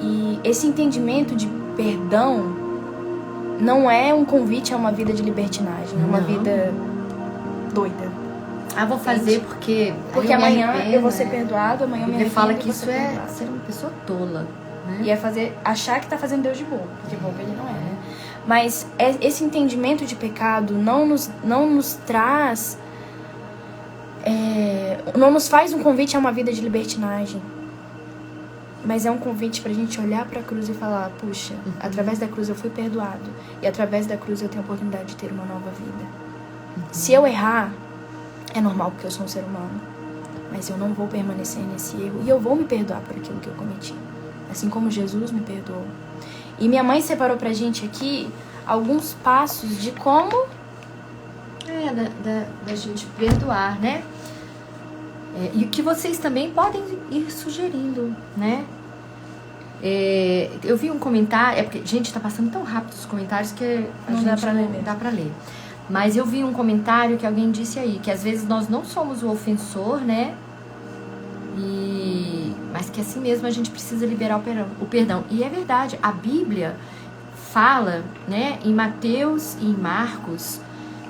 E esse entendimento de perdão não é um convite a uma vida de libertinagem, é uma vida doida. Vou fazer porque amanhã eu vou ser perdoado, amanhã eu me arrependo. Ele fala que isso é ser uma pessoa tola, né? E achar que tá fazendo Deus de bobo, porque bobo ele não é, né? Mas esse entendimento de pecado não nos traz, não nos faz um convite a uma vida de libertinagem. Mas é um convite pra gente olhar pra cruz e falar: puxa, através da cruz eu fui perdoado. E através da cruz eu tenho a oportunidade de ter uma nova vida. Se eu errar, é normal porque eu sou um ser humano. Mas eu não vou permanecer nesse erro. E eu vou me perdoar por aquilo que eu cometi. Assim como Jesus me perdoou. E minha mãe separou pra gente aqui alguns passos de como... da gente perdoar, né? E o que vocês também podem ir sugerindo, né? Eu vi um comentário... porque, gente, tá passando tão rápido os comentários que não dá pra ler. Mas eu vi um comentário que alguém disse aí, que às vezes nós não somos o ofensor, né? Mas que assim mesmo a gente precisa liberar o perdão. E é verdade, a Bíblia fala, né, em Mateus e em Marcos,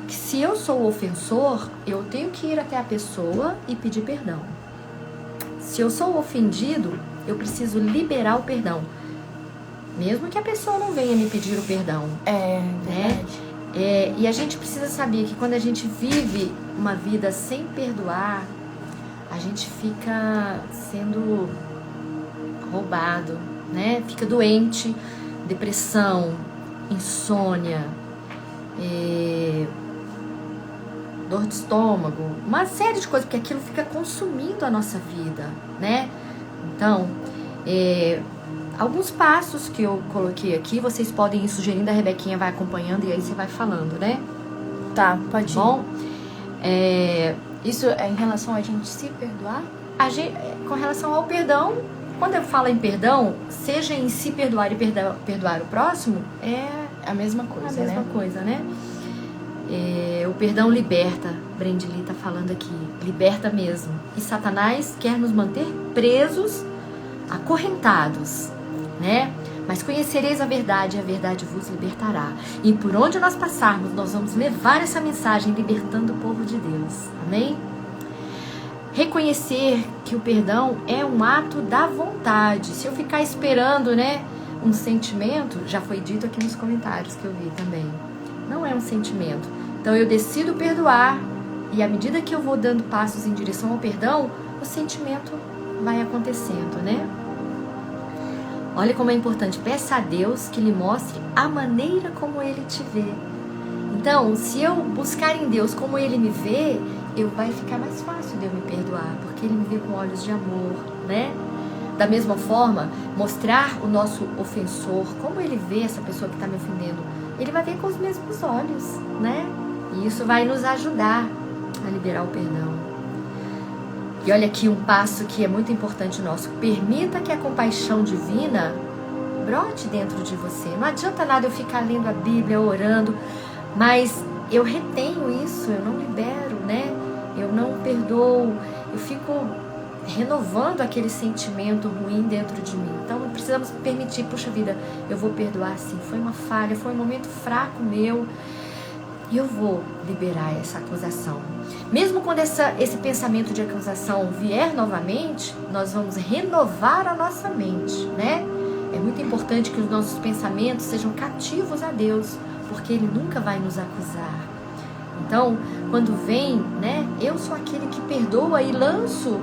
que se eu sou o ofensor, eu tenho que ir até a pessoa e pedir perdão. Se eu sou o ofendido, eu preciso liberar o perdão. mesmo que a pessoa não venha me pedir o perdão. Verdade. E a gente precisa saber que quando a gente vive uma vida sem perdoar, a gente fica sendo roubado, né? Fica doente, depressão, insônia, dor de estômago, uma série de coisas, porque aquilo fica consumindo a nossa vida, né? Então, alguns passos que eu coloquei aqui, vocês podem ir sugerindo, a Rebequinha vai acompanhando e aí você vai falando, né? Tá, pode ir. Bom, isso é em relação a gente se perdoar? com relação ao perdão, quando eu falo em perdão, seja em se perdoar e perdoar o próximo, é a mesma coisa, a mesma coisa, né? O perdão liberta, Brendili tá falando aqui, liberta mesmo. E Satanás quer nos manter presos, acorrentados, né? Mas conhecereis a verdade vos libertará. E por onde nós passarmos, nós vamos levar essa mensagem libertando o povo de Deus. Amém? Reconhecer que o perdão é um ato da vontade. Se eu ficar esperando, né, um sentimento, já foi dito aqui nos comentários que eu vi também. Não é um sentimento. Então eu decido perdoar e à medida que eu vou dando passos em direção ao perdão, o sentimento vai acontecendo, né? Olha como é importante. Peça a Deus que lhe mostre a maneira como Ele te vê. Então, se eu buscar em Deus como Ele me vê, vai ficar mais fácil de eu me perdoar, porque Ele me vê com olhos de amor, né? Da mesma forma, mostrar o nosso ofensor, como Ele vê essa pessoa que está me ofendendo, Ele vai ver com os mesmos olhos, né? E isso vai nos ajudar a liberar o perdão. E olha aqui um passo que é muito importante nosso. Permita que a compaixão divina brote dentro de você. Não adianta nada eu ficar lendo a Bíblia, orando, mas eu retenho isso, eu não libero, né? Eu não perdoo, eu fico renovando aquele sentimento ruim dentro de mim. Então precisamos permitir, puxa vida, eu vou perdoar sim, foi uma falha, foi um momento fraco meu, e eu vou liberar essa acusação. Mesmo quando esse pensamento de acusação vier novamente, nós vamos renovar a nossa mente, né? É muito importante que os nossos pensamentos sejam cativos a Deus, porque Ele nunca vai nos acusar. Então, quando vem, né? Eu sou aquele que perdoa e lanço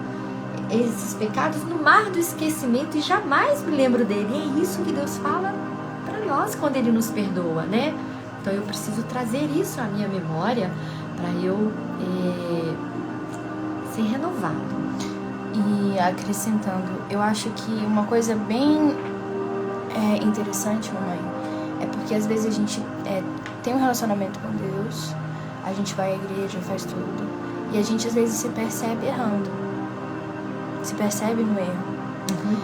esses pecados no mar do esquecimento e jamais me lembro dele. E é isso que Deus fala para nós quando Ele nos perdoa, né? Então eu preciso trazer isso à minha memória para eu ser renovado. E acrescentando, eu acho que uma coisa bem interessante, mamãe, é porque às vezes a gente tem um relacionamento com Deus, a gente vai à igreja, faz tudo, e a gente às vezes se percebe errando, se percebe no erro.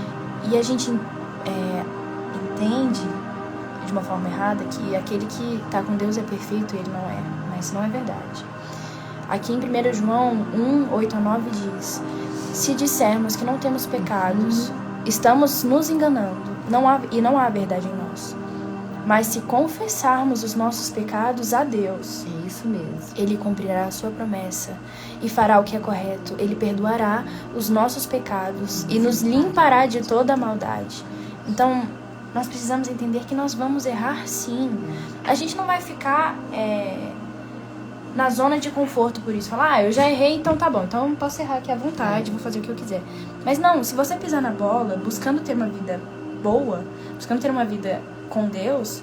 E a gente entende de uma forma errada que aquele que está com Deus é perfeito e ele não é, mas não é verdade. Aqui em 1 João 1, 8 a 9 diz: se dissermos que não temos pecados, estamos nos enganando, não há verdade em nós. Mas se confessarmos os nossos pecados a Deus, é isso mesmo, Ele cumprirá a sua promessa e fará o que é correto. Ele perdoará os nossos pecados e nos limpará de toda a maldade. Então, nós precisamos entender que nós vamos errar sim. A gente não vai ficar na zona de conforto por isso. Falar, eu já errei, então tá bom. Então eu posso errar aqui à vontade, vou fazer o que eu quiser. Mas não, se você pisar na bola, buscando ter uma vida boa, buscando ter uma vida com Deus,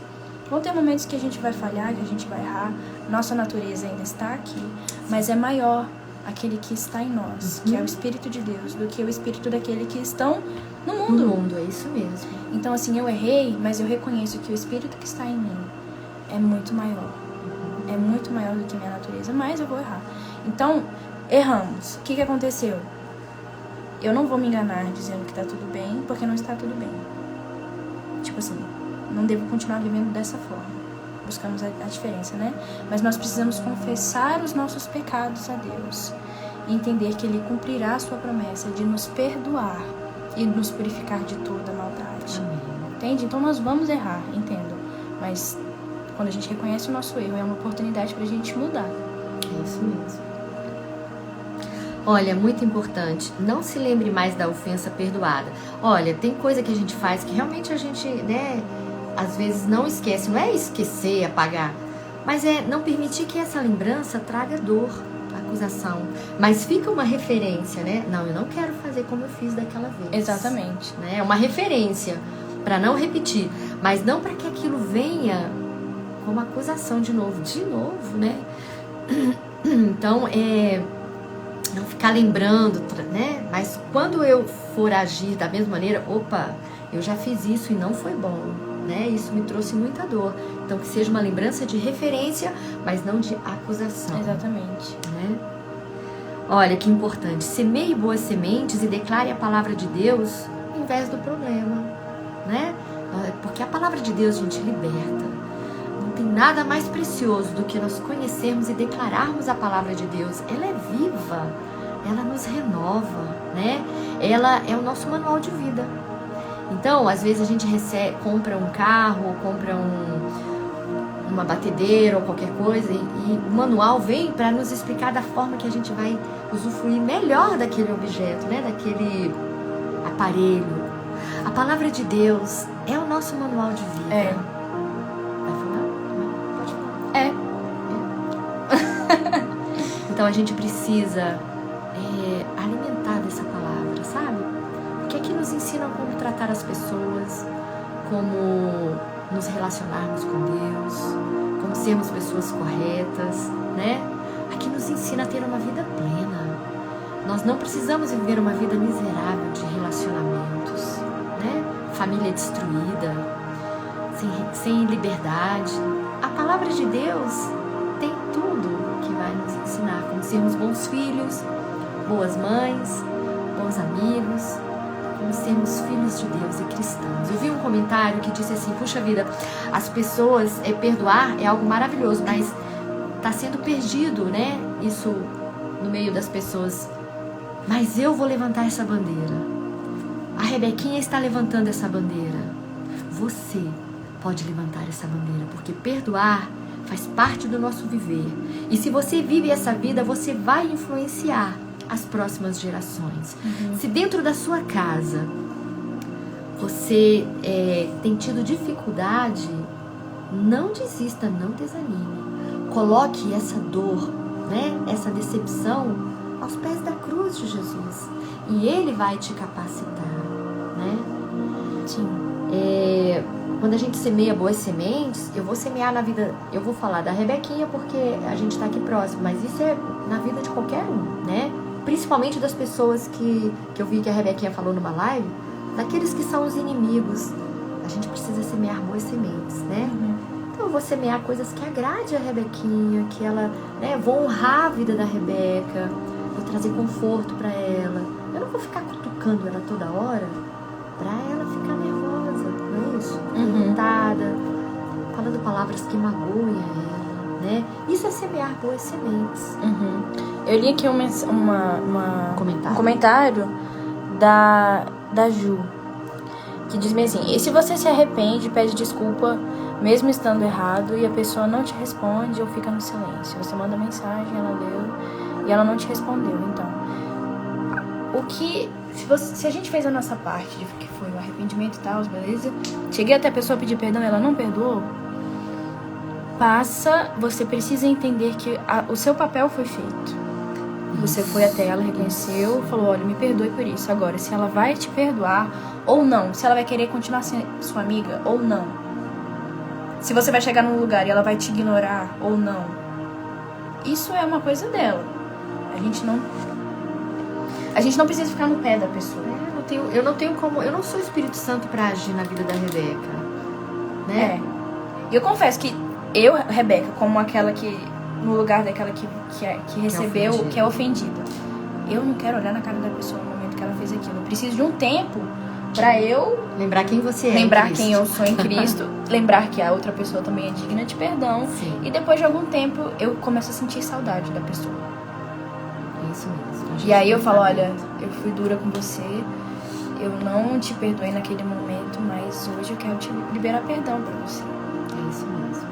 vão ter momentos que a gente vai falhar, que a gente vai errar. Nossa natureza ainda está aqui, mas é maior aquele que está em nós, que é o Espírito de Deus, do que o Espírito daquele que estão no mundo. No mundo, é isso mesmo. Então, assim, eu errei, mas eu reconheço que o Espírito que está em mim é muito maior. É muito maior do que minha natureza, mas eu vou errar. Então, erramos. O que aconteceu? Eu não vou me enganar dizendo que está tudo bem, porque não está tudo bem. Tipo assim, não devo continuar vivendo dessa forma. Buscamos a diferença, né? Mas nós precisamos confessar os nossos pecados a Deus e entender que Ele cumprirá a sua promessa de nos perdoar e nos purificar de toda a maldade. Amém. Entende? Então nós vamos errar, entendo. Mas quando a gente reconhece o nosso erro, é uma oportunidade pra gente mudar. É isso mesmo. Olha, muito importante, não se lembre mais da ofensa perdoada. Olha, tem coisa que a gente faz que realmente a gente, né, às vezes não esquece. Não é esquecer, apagar, mas é não permitir que essa lembrança traga dor, acusação. Mas fica uma referência, né? Não, eu não quero fazer como eu fiz daquela vez. Exatamente. Né? É uma referência para não repetir, mas não para que aquilo venha como acusação de novo, né? Então, não ficar lembrando, né? Mas quando eu for agir da mesma maneira, opa, eu já fiz isso e não foi bom, né? Isso me trouxe muita dor. Então, que seja uma lembrança de referência, mas não de acusação. Exatamente. Né? Olha que importante, semeie boas sementes e declare a palavra de Deus em vez do problema, né? Porque a palavra de Deus, gente, liberta. Não tem nada mais precioso do que nós conhecermos e declararmos a palavra de Deus. Ela é viva, ela nos renova, né? Ela é o nosso manual de vida. Então, às vezes a gente compra um carro, ou compra uma batedeira ou qualquer coisa e o manual vem para nos explicar da forma que a gente vai usufruir melhor daquele objeto, né? Daquele aparelho. A palavra de Deus é o nosso manual de vida. É. Vai falar? Pode falar. Então a gente precisa alimentar dessa palavra, sabe? Porque aqui nos ensina como tratar as pessoas, como nos relacionarmos com Deus, como sermos pessoas corretas, né? Aqui nos ensina a ter uma vida plena. Nós não precisamos viver uma vida miserável de relacionamentos, né? Família destruída, sem liberdade. A palavra de Deus tem tudo que vai nos ensinar como sermos bons filhos, boas mães, bons amigos, como sermos filhos de Deus e cristãos. Eu vi um comentário que disse assim, puxa vida, as pessoas, perdoar é algo maravilhoso, mas está sendo perdido, né? Isso no meio das pessoas. Mas eu vou levantar essa bandeira. A Rebequinha está levantando essa bandeira. Você pode levantar essa bandeira, porque perdoar faz parte do nosso viver. E se você vive essa vida, você vai influenciar as próximas gerações. Se dentro da sua casa você tem tido dificuldade, não desista, não desanime. Coloque essa dor, né, essa decepção aos pés da cruz de Jesus e Ele vai te capacitar, né? Sim. Quando a gente semeia boas sementes, eu vou semear na vida, eu vou falar da Rebequinha porque a gente está aqui próximo, mas isso é na vida de qualquer um, né? Principalmente das pessoas que eu vi que a Rebequinha falou numa live, daqueles que são os inimigos. A gente precisa semear boas sementes, né? Então eu vou semear coisas que agrade a Rebequinha, que ela, né, vou honrar a vida da Rebeca, vou trazer conforto para ela. Eu não vou ficar cutucando ela toda hora para ela ficar nervosa, não é isso? Irritada, falando palavras que magoem a ela, né? Isso é semear boas sementes. Eu li aqui um comentário da Ju, que diz assim, e se você se arrepende, pede desculpa, mesmo estando errado, e a pessoa não te responde ou fica no silêncio. Você manda mensagem, ela leu, e ela não te respondeu. Então, se a gente fez a nossa parte, que foi o arrependimento e tal, beleza? Cheguei até a pessoa pedir perdão, ela não perdoou. Você precisa entender que o seu papel foi feito. Você foi até ela, reconheceu, falou, olha, me perdoe por isso. Agora, se ela vai te perdoar ou não, se ela vai querer continuar sendo sua amiga ou não, se você vai chegar num lugar e ela vai te ignorar ou não, isso é uma coisa dela. A gente não precisa ficar no pé da pessoa. Eu não sou Espírito Santo para agir na vida da Rebeca, né? E eu confesso que eu, Rebeca, como aquela que, no lugar daquela que recebeu, que é ofendida, eu não quero olhar na cara da pessoa no momento que ela fez aquilo. Eu preciso de um tempo pra eu lembrar quem você é, lembrar quem eu sou em Cristo, lembrar que a outra pessoa também é digna de perdão. Sim. E depois de algum tempo eu começo a sentir saudade da pessoa. Isso mesmo. E aí eu falo, olha, eu fui dura com você, eu não te perdoei naquele momento, mas hoje eu quero te liberar perdão pra você. É isso mesmo.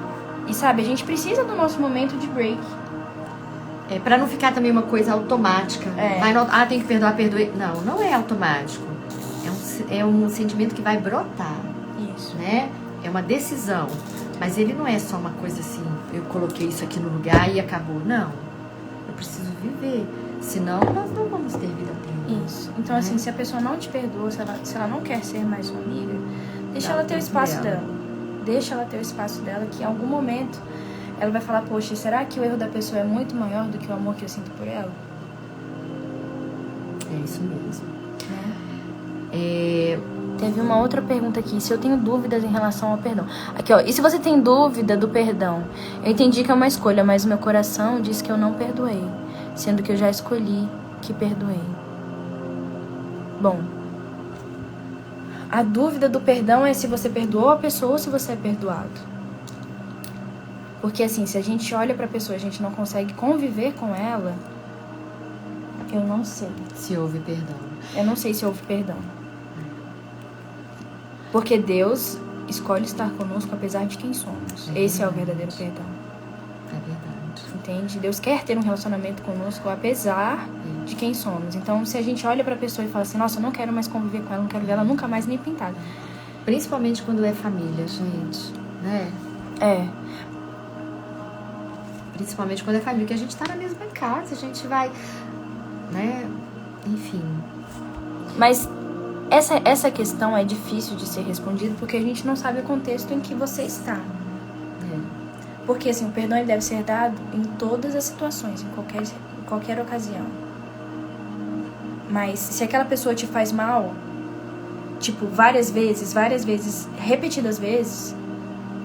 E sabe, a gente precisa do nosso momento de break. Pra não ficar também uma coisa automática. Tem que perdoar, perdoei. Não, não é automático. É um sentimento que vai brotar. Isso. Né? É uma decisão. Mas ele não é só uma coisa assim, eu coloquei isso aqui no lugar e acabou. Não. Eu preciso viver. Senão, nós não vamos ter vida plena. Isso. Então, assim, se a pessoa não te perdoa, se ela não quer ser mais sua amiga, deixa ela ter o espaço dela. Deixa ela ter o espaço dela, que em algum momento ela vai falar, poxa, será que o erro da pessoa é muito maior do que o amor que eu sinto por ela? É isso mesmo. Teve uma outra pergunta aqui, se eu tenho dúvidas em relação ao perdão. Aqui, ó, e se você tem dúvida do perdão? Eu entendi que é uma escolha, mas o meu coração diz que eu não perdoei, sendo que eu já escolhi que perdoei. Bom, a dúvida do perdão é se você perdoou a pessoa ou se você é perdoado. Porque assim, se a gente olha pra pessoa e a gente não consegue conviver com ela, eu não sei. Se houve perdão. Eu não sei se houve perdão. Porque Deus escolhe estar conosco apesar de quem somos. Esse é o verdadeiro perdão. É verdade. Entende? Deus quer ter um relacionamento conosco apesar de quem somos. Então, se a gente olha pra pessoa e fala assim, nossa, eu não quero mais conviver com ela, não quero ver ela nunca mais nem pintada. Principalmente quando é família, gente. Né? Principalmente quando é família, que a gente tá na mesma casa, a gente vai, né? Enfim. Mas essa questão é difícil de ser respondida porque a gente não sabe o contexto em que você está. Porque assim, o perdão ele deve ser dado em todas as situações, em qualquer ocasião. Mas se aquela pessoa te faz mal, tipo, várias vezes, repetidas vezes,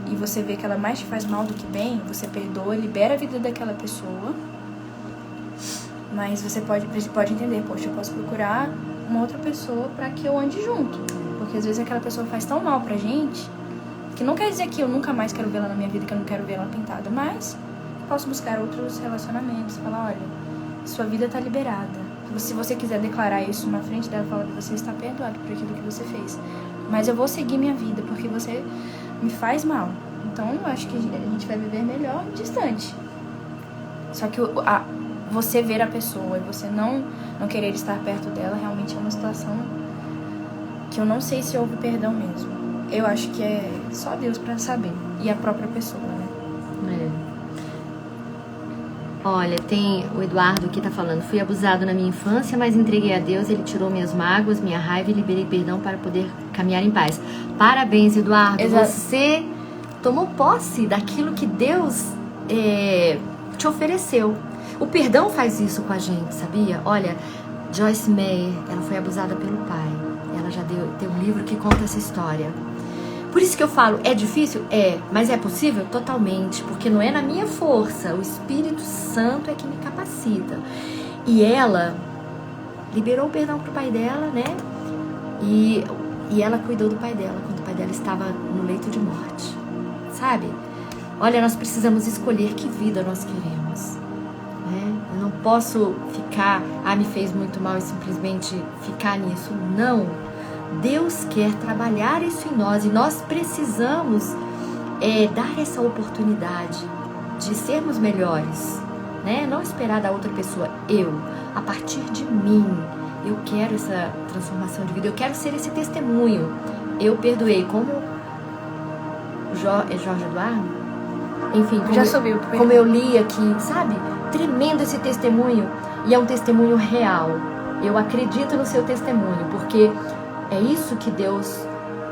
e você vê que ela mais te faz mal do que bem, você perdoa, libera a vida daquela pessoa. Mas você pode entender, poxa, eu posso procurar uma outra pessoa pra que eu ande junto. Porque às vezes aquela pessoa faz tão mal pra gente, que não quer dizer que eu nunca mais quero vê-la na minha vida, que eu não quero vê-la pintada, mas posso buscar outros relacionamentos, falar, olha, sua vida tá liberada. Se você quiser declarar isso na frente dela, fala que você está perdoado por aquilo que você fez. Mas eu vou seguir minha vida, porque você me faz mal. Então, eu acho que a gente vai viver melhor distante. Só que você ver a pessoa e você não querer estar perto dela, realmente é uma situação que eu não sei se houve perdão mesmo. Eu acho que é só Deus pra saber. E a própria pessoa, né? Olha, tem o Eduardo que tá falando, fui abusado na minha infância, mas entreguei a Deus, Ele tirou minhas mágoas, minha raiva e liberei perdão para poder caminhar em paz. Parabéns, Eduardo. Você tomou posse daquilo que Deus te ofereceu. O perdão faz isso com a gente, sabia? Olha, Joyce Meyer, ela foi abusada pelo pai. Ela já tem um livro que conta essa história. Por isso que eu falo, é difícil? Mas é possível? Totalmente, porque não é na minha força, o Espírito Santo é que me capacita. E ela liberou o perdão pro pai dela, né? E ela cuidou do pai dela, quando o pai dela estava no leito de morte, sabe? Olha, nós precisamos escolher que vida nós queremos, né? Eu não posso ficar, me fez muito mal e simplesmente ficar nisso, não. Deus quer trabalhar isso em nós e nós precisamos dar essa oportunidade de sermos melhores, né? Não esperar da outra pessoa. A partir de mim, eu quero essa transformação de vida, eu quero ser esse testemunho. Eu perdoei, como Jorge Eduardo? Enfim, como eu li aqui, sabe? Tremendo esse testemunho, e é um testemunho real. Eu acredito no seu testemunho, porque é isso que Deus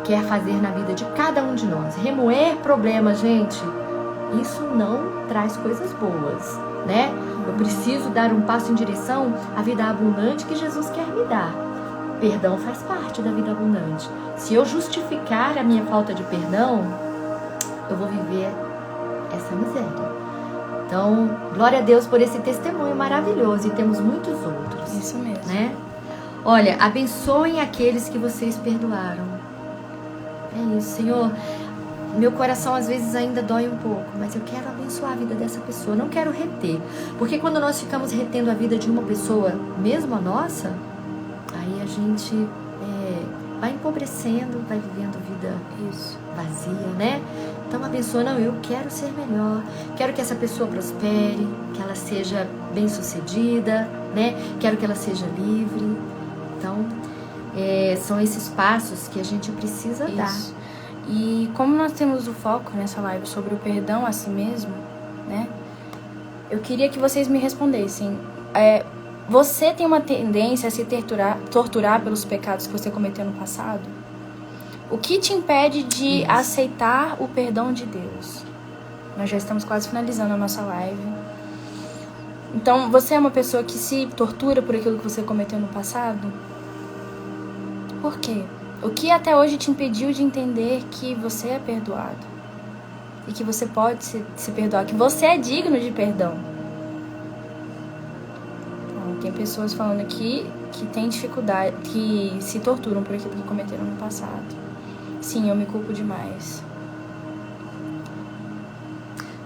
quer fazer na vida de cada um de nós. Remoer problemas, gente, isso não traz coisas boas, né? Eu preciso dar um passo em direção à vida abundante que Jesus quer me dar. Perdão faz parte da vida abundante. Se eu justificar a minha falta de perdão, eu vou viver essa miséria. Então, glória a Deus por esse testemunho maravilhoso, e temos muitos outros. Isso mesmo. Né? Olha, abençoem aqueles que vocês perdoaram. É isso, Senhor. Meu coração às vezes ainda dói um pouco, mas eu quero abençoar a vida dessa pessoa, não quero reter. Porque quando nós ficamos retendo a vida de uma pessoa, mesmo a nossa, aí a gente vai empobrecendo, vai vivendo vida vazia, né? Então abençoa, não, eu quero ser melhor, quero que essa pessoa prospere, que ela seja bem-sucedida, né? Quero que ela seja livre. Então, são esses passos que a gente precisa dar. E como nós temos o foco nessa live sobre o perdão a si mesmo, né? Eu queria que vocês me respondessem. Você tem uma tendência a se torturar pelos pecados que você cometeu no passado? O que te impede de aceitar o perdão de Deus? Nós já estamos quase finalizando a nossa live. Então, você é uma pessoa que se tortura por aquilo que você cometeu no passado? Por quê? O que até hoje te impediu de entender que você é perdoado? E que você pode se perdoar, que você é digno de perdão? Então, tem pessoas falando aqui que têm dificuldade, que se torturam por aquilo que cometeram no passado. Sim, eu me culpo demais.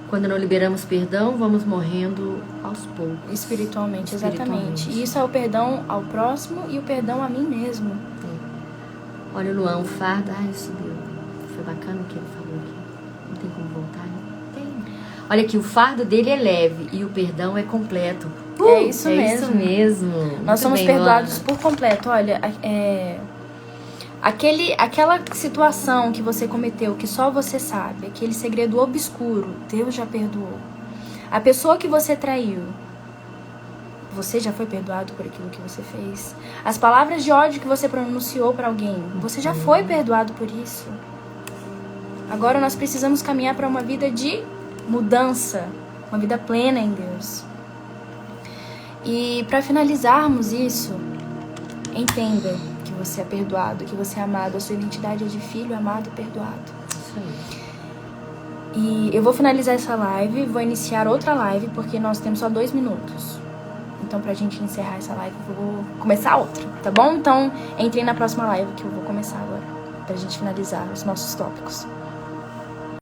Quando não liberamos perdão, vamos morrendo aos poucos. Espiritualmente, exatamente. E isso é o perdão ao próximo e o perdão a mim mesmo. Olha o Luan, o fardo. Isso deu. Foi bacana o que ele falou aqui. Não tem como voltar, né? Tem. Olha aqui, o fardo dele é leve e o perdão é completo. É isso mesmo. Isso mesmo. Nós somos perdoados por completo. Olha, aquela situação que você cometeu, que só você sabe, aquele segredo obscuro, Deus já perdoou. A pessoa que você traiu, você já foi perdoado por aquilo que você fez. As palavras de ódio que você pronunciou para alguém, você já foi perdoado por isso. Agora nós precisamos caminhar para uma vida de mudança, uma vida plena em Deus. E para finalizarmos isso, entenda que você é perdoado, que você é amado, a sua identidade é de filho amado e perdoado. Isso aí. E eu vou finalizar essa live, vou iniciar outra live, porque nós temos só 2 minutos. Então, pra gente encerrar essa live, eu vou começar outra, tá bom? Então, entrem na próxima live que eu vou começar agora, pra gente finalizar os nossos tópicos.